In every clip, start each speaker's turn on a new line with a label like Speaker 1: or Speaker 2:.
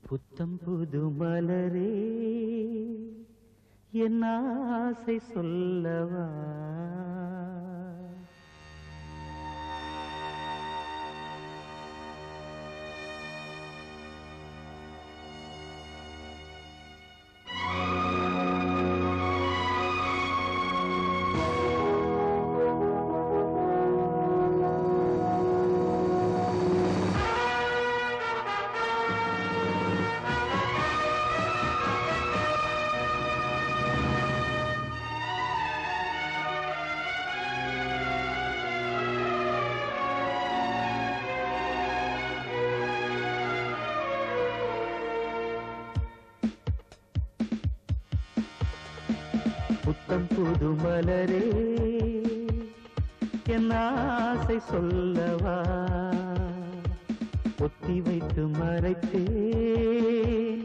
Speaker 1: புத்தம் புது மலரே என் ஆசை சொல்லவா புத்தம் புது மலரே என் ஆசை சொல்லவா ஒத்தி வைத்து மறைத்தேன்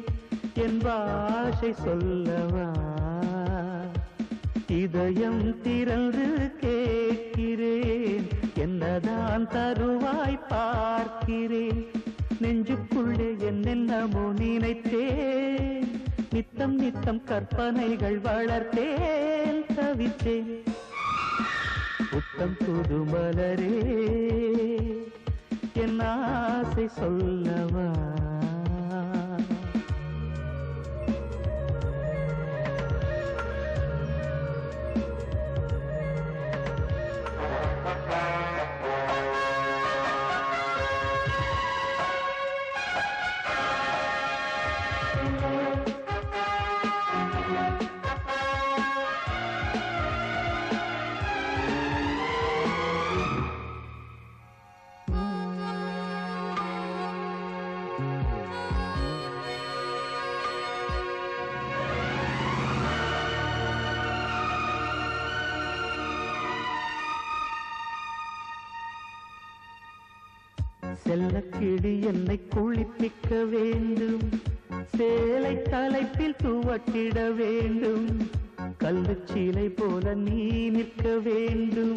Speaker 1: என் பாஷை சொல்லவா இதயம் திறந்து கேட்கிறேன் என்னதான் தருவாய் பார்க்கிறேன் நெஞ்சுக்குள்ளே என்னென்னமோ நினைத்தேன் நித்தம் நித்தம் கற்பனைகள் வளர்த்தேன் தவித்தேன் புத்தம் புது மலரே என் ஆசை சொல்லவா செல்லக்கிளி என்னை குளிப்பிக்க வேண்டும் சேலை தலைப்பில் துவட்டிட வேண்டும் கல்லுச்சீலை போல நீ நிற்க வேண்டும்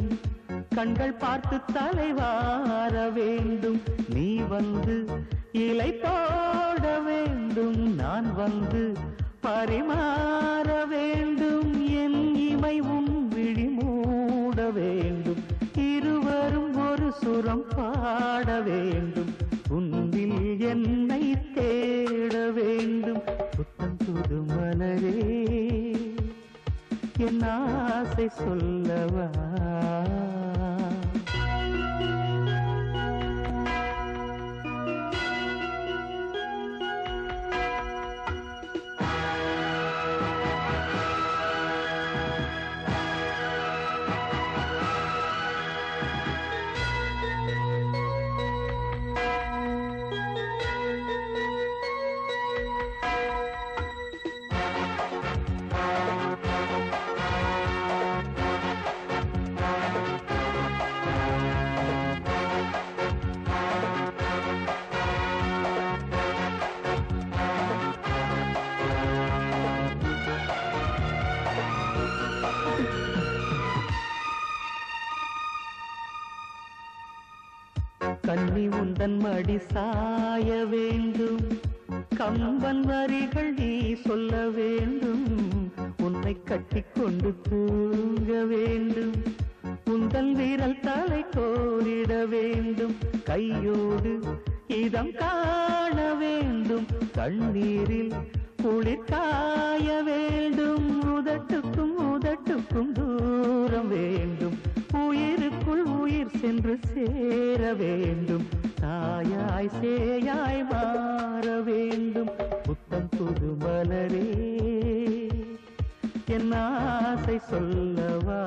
Speaker 1: கண்கள் பார்த்து தலைவார வேண்டும் நீ வந்து இலை போட வேண்டும் நான் வந்து பரிமாற வேண்டும் என் இமை உன் விழி மூட வேண்டும் இருவரும் ஒரு சுரம் பாட வேண்டும் உன்னில் என்னை தேட வேண்டும் புத்தம் புது மலரே என் ஆசை சொல்லவா கண்ணி உந்தன் மடி சாய வேண்டும் கம்பன் வரிகள் நீ சொல்ல வேண்டும் உன்னை கட்டிக்கொண்டு தூங்க வேண்டும் உந்தன் வீரல் தலை கோரிட வேண்டும் கையோடு இதம் காண வேண்டும் கண்ணீரில் குளிர் காய வேண்டும் உதட்டுக்கும் உதட்டுக்கும் தூரம் வேண்டும் உயிருக்குள் உயிர் சென்று சேர வேண்டும் தாயாய் சேயாய் மாற வேண்டும் புத்தம் புது மலரே என் ஆசை சொல்லவா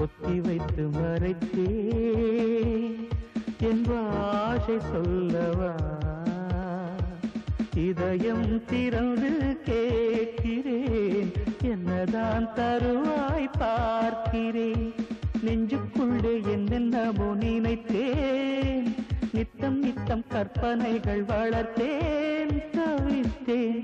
Speaker 1: ஒத்தி வைத்து மறைத்தேன் என் பாஷை சொல்லவா இதயம் திறந்து கேட்கிறேன் என்னதான் தருவாய் பார்க்கிறேன் நெஞ்சுக்குள்ளே என்னென்னமோ நினைத்தேன் நித்தம் நித்தம் கற்பனைகள் வளர்த்தேன் தவித்தேன்